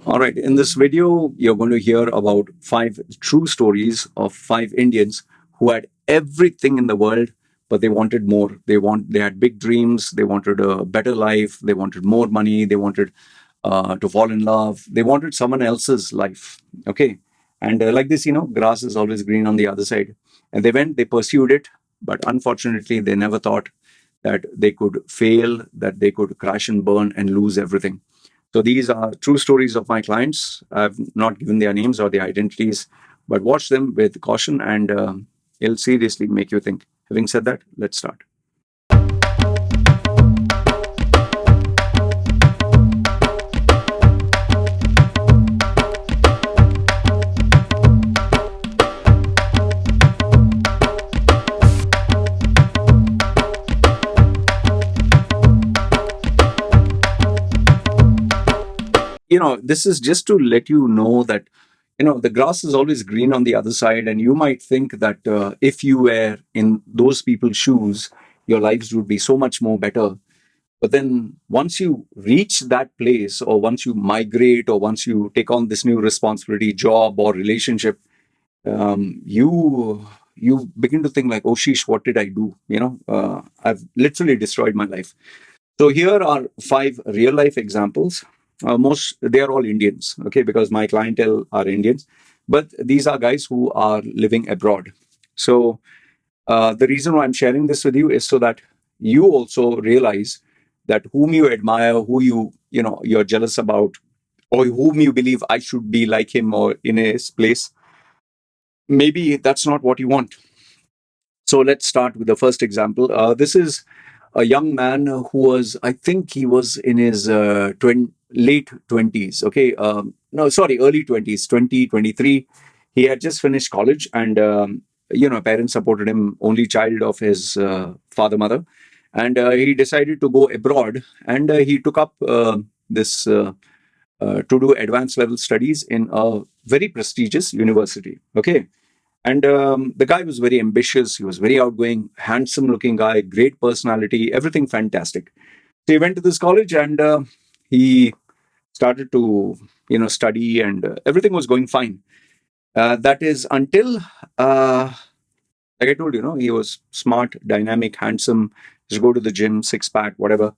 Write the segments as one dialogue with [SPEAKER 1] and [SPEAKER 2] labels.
[SPEAKER 1] All right, in this video, you're going to hear about 5 true stories of 5 Indians who had everything in the world, but they wanted more. They had big dreams. They wanted a better life. They wanted more money. They wanted to fall in love. They wanted someone else's life. Okay, and like this, grass is always green on the other side. And they pursued it, but unfortunately, they never thought that they could fail, that they could crash and burn and lose everything. So these are true stories of my clients. I've not given their names or their identities, but watch them with caution and it'll seriously make you think. Having said that, let's start. This is just to let you know that the grass is always green on the other side, and you might think that if you were in those people's shoes, your lives would be so much more better. But then once you reach that place, or once you migrate, or once you take on this new responsibility, job or relationship, you begin to think like, oh sheesh, what did I do? I've literally destroyed my life. So here are 5 real life examples. Most they are all Indians, okay, because my clientele are Indians, but these are guys who are living abroad. So the reason why I'm sharing this with you is so that you also realize that whom you admire, who you're jealous about, or whom you believe I should be like him or in his place, maybe that's not what you want. So let's start with the first example. This is a young man who was, I think he was in his late 20s, okay? No, sorry, early 20s, 2023. He had just finished college, and, parents supported him, only child of his father, mother. And he decided to go abroad, and he took up this to do advanced level studies in a very prestigious university, okay? And the guy was very ambitious. He was very outgoing, handsome looking guy, great personality, everything fantastic. So he went to this college, and he started to, study, and everything was going fine. That is until, like I told you, he was smart, dynamic, handsome, just go to the gym, six pack, whatever.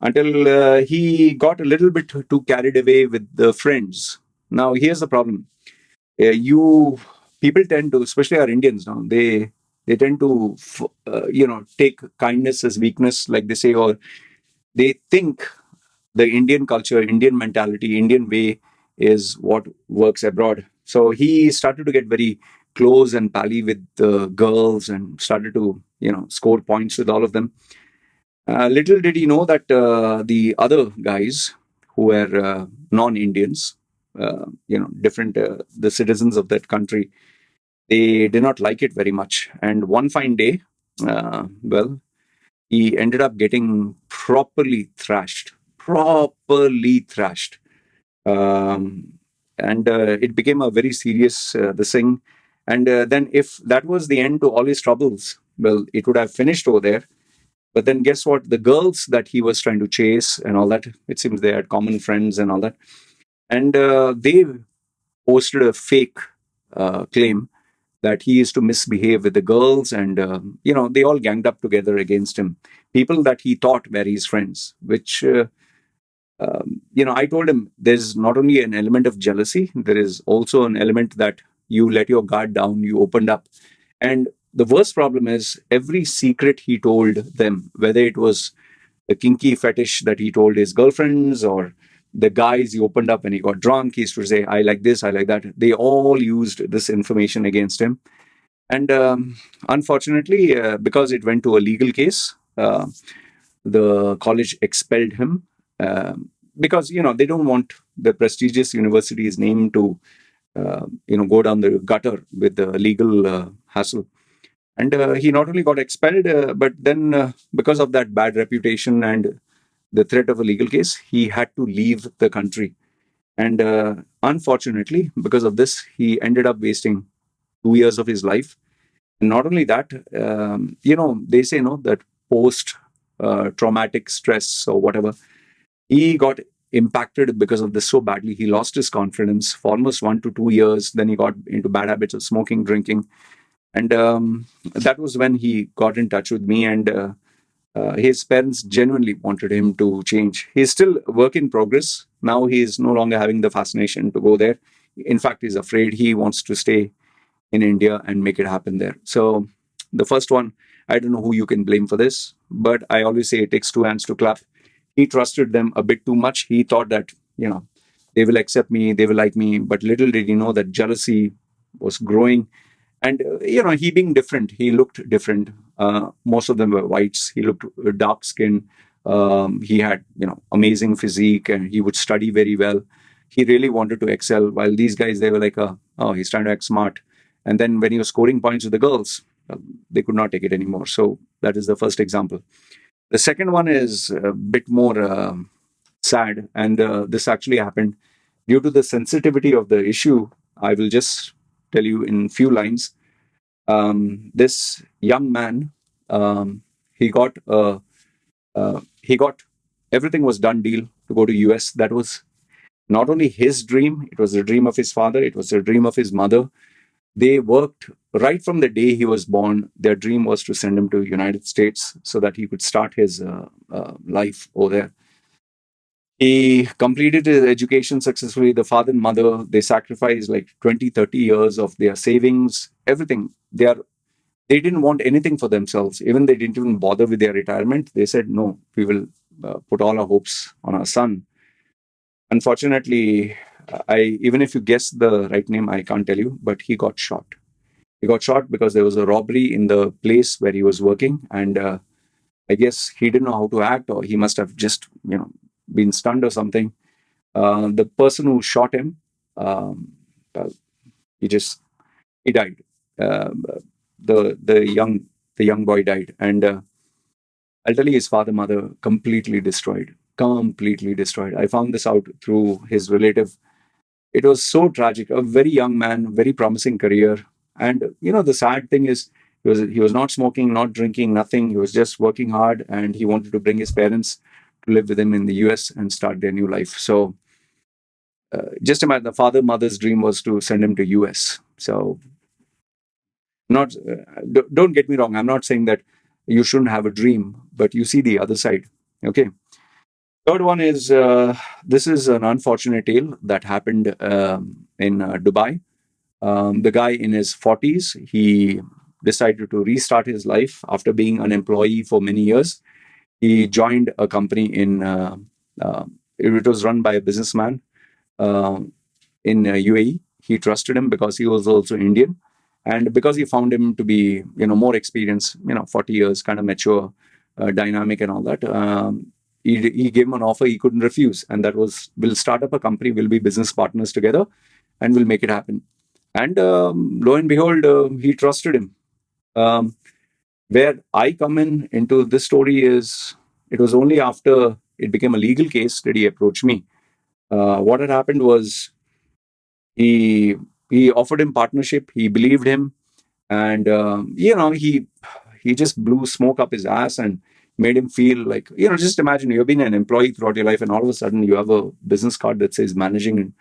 [SPEAKER 1] Until he got a little bit too carried away with the friends. Now, here's the problem. You people tend to, especially our Indians now, they tend to take kindness as weakness, like they say, or they think the Indian culture, Indian mentality, Indian way is what works abroad. So he started to get very close and pally with the girls and started to score points with all of them. Little did he know that the other guys who were non-Indians, different, the citizens of that country, they did not like it very much. And one fine day, well, he ended up getting properly thrashed. Um, and it became a very serious this thing. And then, if that was the end to all his troubles, well, it would have finished over there. But then, guess what? The girls that he was trying to chase and all that, it seems they had common friends and all that. And they posted a fake claim that he used to misbehave with the girls, and they all ganged up together against him, people that he thought were his friends, which I told him there's not only an element of jealousy, there is also an element that you let your guard down, you opened up. And the worst problem is every secret he told them, whether it was the kinky fetish that he told his girlfriends, or the guys he opened up when he got drunk, he used to say, I like this, I like that. They all used this information against him. And unfortunately, because it went to a legal case, the college expelled him, because they don't want the prestigious university's name to go down the gutter with the legal hassle. And he not only got expelled, but then because of that bad reputation and the threat of a legal case, he had to leave the country. And unfortunately, because of this, he ended up wasting 2 years of his life. And not only that, they say no that post traumatic stress or whatever, he got impacted because of this so badly. He lost his confidence for almost 1 to 2 years. Then he got into bad habits of smoking, drinking, and that was when he got in touch with me. And his parents genuinely wanted him to change. He's still a work in progress. Now he is no longer having the fascination to go there. In fact, he's afraid. He wants to stay in India and make it happen there. So the first one, I don't know who you can blame for this, but I always say it takes two hands to clap. He trusted them a bit too much. He thought that, they will accept me, they will like me, but little did he know that jealousy was growing. And, he being different, he looked different. Most of them were whites. He looked dark skin. He had, amazing physique, and he would study very well. He really wanted to excel, while these guys, they were like, oh, he's trying to act smart. And then when he was scoring points with the girls, they could not take it anymore. So that is the first example. The second one is a bit more sad, and this actually happened due to the sensitivity of the issue. I will just tell you in few lines. This young man, he got everything was done deal to go to US. That was not only his dream; it was the dream of his father. It was the dream of his mother. They worked right from the day he was born. Their dream was to send him to United States so that he could start his life over there. He completed his education successfully. The father and mother, they sacrificed like 20, 30 years of their savings, everything. They didn't want anything for themselves. Even they didn't even bother with their retirement. They said, no, we will put all our hopes on our son. Unfortunately, even if you guess the right name, I can't tell you, but he got shot. He got shot because there was a robbery in the place where he was working, and I guess he didn't know how to act, or he must have just, been stunned or something. The person who shot him, uh, he just he died. Uh, the young boy died, and I'll tell you, his father, mother, completely destroyed. Completely destroyed. I found this out through his relative. It was so tragic. A very young man, very promising career. And the sad thing is, he was not smoking, not drinking, nothing. He was just working hard, and he wanted to bring his parents to live with him in the US and start their new life. So just imagine, the father mother's dream was to send him to US. So not don't get me wrong. I'm not saying that you shouldn't have a dream, but you see the other side. Okay. Third one is, this is an unfortunate tale that happened in Dubai. The guy in his 40s, he decided to restart his life after being an employee for many years. He joined a company uh, it was run by a businessman uh, in UAE. He trusted him because he was also Indian, and because he found him to be, more experienced, 40 years, kind of mature, dynamic, and all that. He gave him an offer he couldn't refuse, and that was, we'll start up a company, we'll be business partners together, and we'll make it happen. And lo and behold, he trusted him. Um, where I come in into this story is, it was only after it became a legal case did he approach me. What had happened was, he he offered him partnership. He believed him, and he just blew smoke up his ass and made him feel like, just imagine, you've been an employee throughout your life, and all of a sudden you have a business card that says managing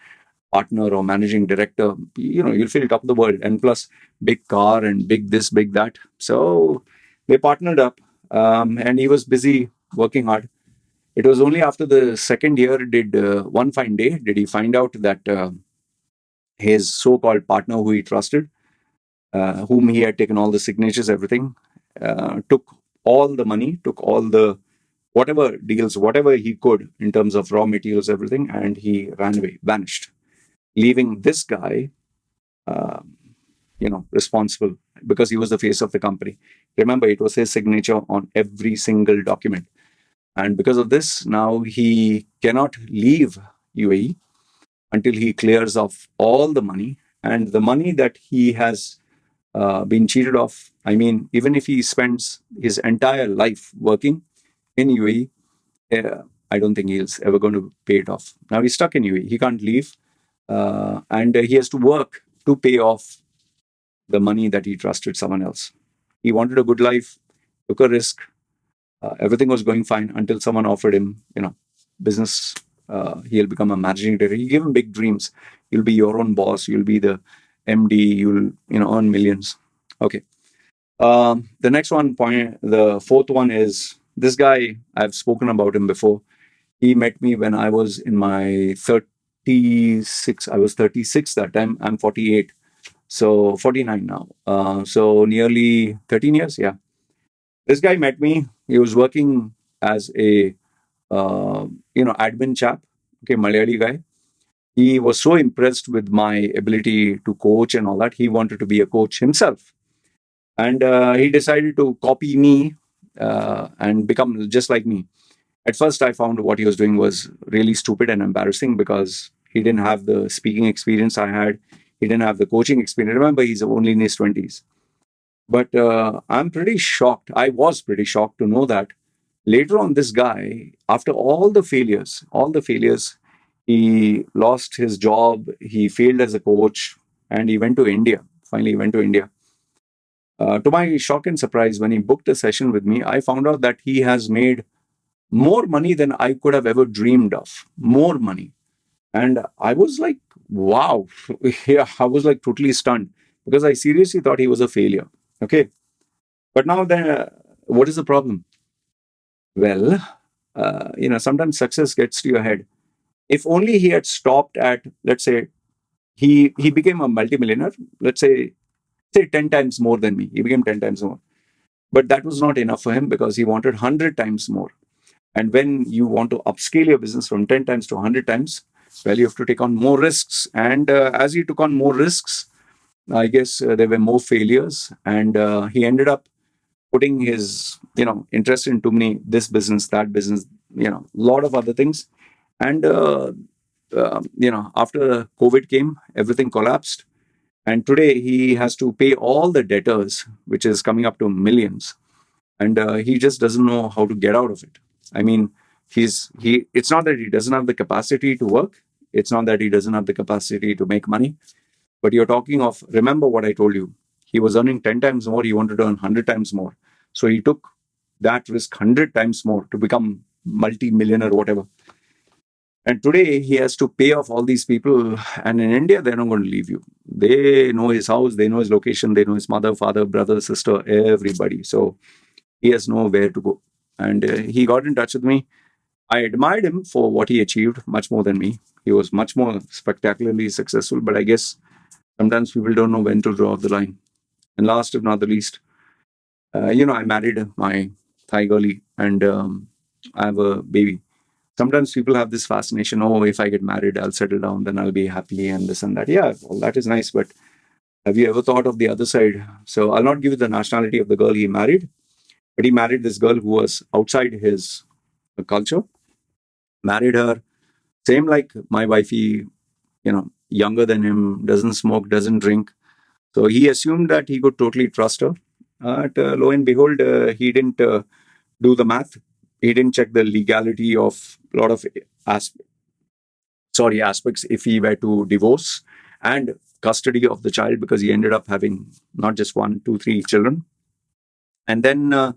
[SPEAKER 1] partner or managing director. You'll feel top of the world, and plus big car and big this, big that. So they partnered up, and he was busy working hard. It was only after the second year did, one fine day, did he find out that his so-called partner, who he trusted, whom he had taken all the signatures, everything, took all the money, took all the whatever deals, whatever he could in terms of raw materials, everything, and he ran away, vanished, leaving this guy, responsible, because he was the face of the company. Remember, it was his signature on every single document. And because of this, now he cannot leave UAE until he clears off all the money. And the money that he has been cheated of, I mean, even if he spends his entire life working in UAE, I don't think he's ever going to pay it off. Now he's stuck in UAE. He can't leave. And he has to work to pay off the money that he trusted someone else. He wanted a good life, took a risk. Everything was going fine until someone offered him, business He'll become a managing director. You give him big dreams. You'll be your own boss. You'll be the MD. You'll earn millions. Okay. The next one point, the fourth one is this guy. I've spoken about him before. He met me when I was in my 36. I was 36 that time. I'm 48, so 49 now. So nearly 13 years. Yeah. This guy met me. He was working as a admin chap. Okay, Malayali guy. He was so impressed with my ability to coach and all that. He wanted to be a coach himself, and he decided to copy me and become just like me. At first, I found what he was doing was really stupid and embarrassing because he didn't have the speaking experience I had. He didn't have the coaching experience. Remember, he's only in his 20s. But I'm pretty shocked. I was pretty shocked to know that later on, this guy, after all the failures, he lost his job, he failed as a coach, and he went to India. Finally, he went to India. To my shock and surprise, when he booked a session with me, I found out that he has made more money than I could have ever dreamed of. More money. And I was like, wow. Yeah, I was like totally stunned because I seriously thought he was a failure. Okay. But now then, what is the problem? Well, sometimes success gets to your head. If only he had stopped at, let's say, he became a multimillionaire, let's say 10 times more than me. He became 10 times more. But that was not enough for him because he wanted 100 times more. And when you want to upscale your business from 10 times to 100 times, well, you have to take on more risks. And as he took on more risks, I guess there were more failures. And he ended up putting his, interest in too many, this business, that business, a lot of other things. And, after COVID came, everything collapsed. And today he has to pay all the debtors, which is coming up to millions. And he just doesn't know how to get out of it. I mean, it's not that he doesn't have the capacity to work. It's not that he doesn't have the capacity to make money. But you're talking of, remember what I told you. He was earning 10 times more. He wanted to earn 100 times more. So he took that risk 100 times more to become multi-millionaire, whatever. And today he has to pay off all these people. And in India, they're not going to leave you. They know his house, they know his location, they know his mother, father, brother, sister, everybody. So he has nowhere to go. And he got in touch with me. I admired him for what he achieved much more than me. He was much more spectacularly successful. But I guess sometimes people don't know when to draw the line. And last, if not the least, I married my Thai girlie and I have a baby. Sometimes people have this fascination, oh, if I get married, I'll settle down, then I'll be happy and this and that. Yeah, well, that is nice. But have you ever thought of the other side? So I'll not give you the nationality of the girl he married, but he married this girl who was outside his culture, married her, same like my wifey, younger than him, doesn't smoke, doesn't drink. So he assumed that he could totally trust her. But lo and behold, he didn't do the math. He didn't check the legality of a lot of aspects if he were to divorce and custody of the child, because he ended up having not just one, two, three children. And then, well,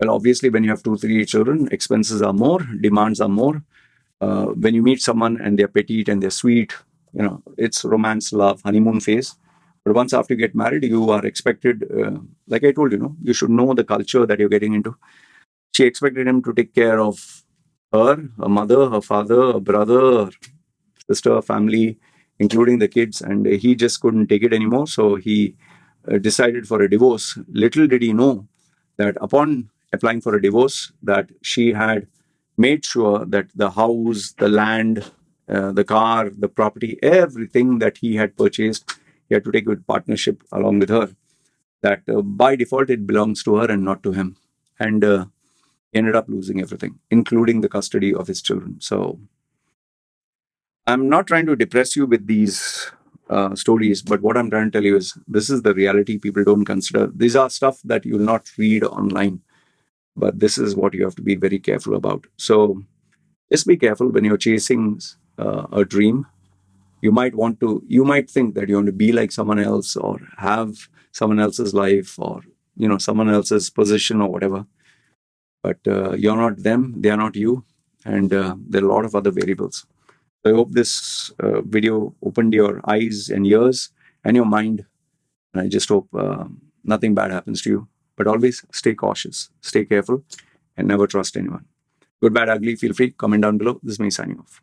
[SPEAKER 1] obviously, when you have two, three children, expenses are more, demands are more. When you meet someone and they're petite and they're sweet, it's romance, love, honeymoon phase. But once after you get married, you are expected, like I told you, you should know the culture that you're getting into. She expected him to take care of her mother, her father, her brother, her sister, her family, including the kids. And he just couldn't take it anymore. So he decided for a divorce. Little did he know that upon applying for a divorce, that she had made sure that the house, the land, the car, the property, everything that he had purchased, he had to take with partnership along with her. That by default, it belongs to her and not to him. And he ended up losing everything, including the custody of his children. So I'm not trying to depress you with these stories, but what I'm trying to tell you is this is the reality people don't consider. These are stuff that you'll not read online, but this is what you have to be very careful about. So just be careful when you're chasing a dream. You might think that you want to be like someone else or have someone else's life or, someone else's position or whatever. But you're not them, they are not you. and there are a lot of other variables. So I hope this video opened your eyes and ears and your mind, and I just hope nothing bad happens to you. But always stay cautious, stay careful, and never trust anyone. Good, bad, ugly, feel free, comment down below. This is me signing off.